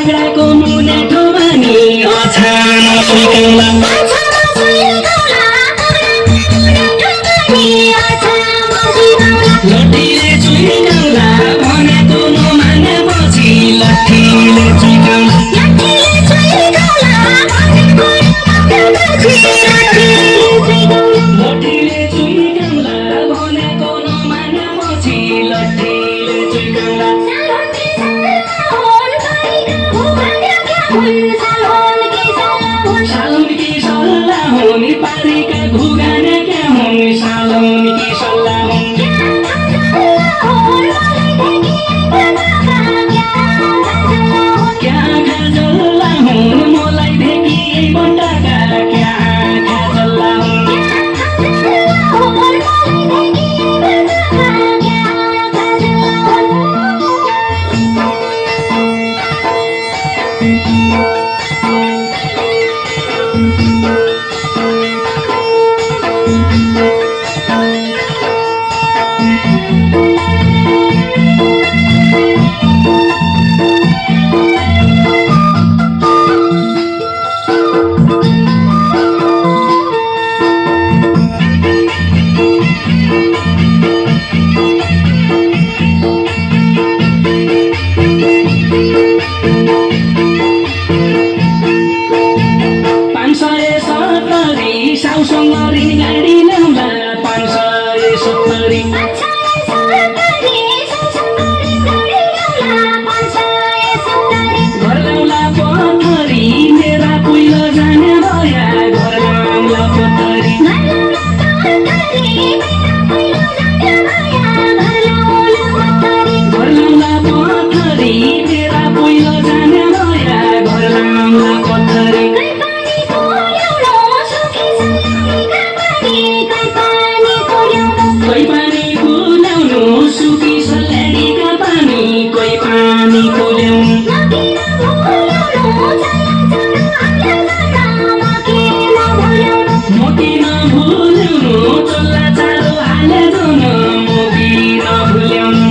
बाग्राको मुनेठो मानी अछाम सुइकौला लट्ठीले चुइकौला भनेको नमानेपछि लट्ठीले चुइकौला लट्ठीले चुइकौला भनेको नमानेपछि लट्ठीले चुइकौला सालोन की सल्लाह होनी पारी का घुगाने क्या होनी सालोन की सल्लाह होनी क्या खाजल्ला होनी मोलाई देखी बटाका क्या खाजल्ला होनी साउसँगरी गाडी ल्याउँला 570 घर ल्याउला पथरी मेरा पुइलो जाने भया घर ल्याउला पथरी घर ल्याउला पथरी मेरा पुइलो जाने भया घर ल्याउला पथरी कोही पानी पुल्याउनु सुकी सल्याडीका पानी कोही पानी पुल्याउनु मोती नभुल्याउनु चल्ला चारो हाले जाउन मोती नभुल्याउनु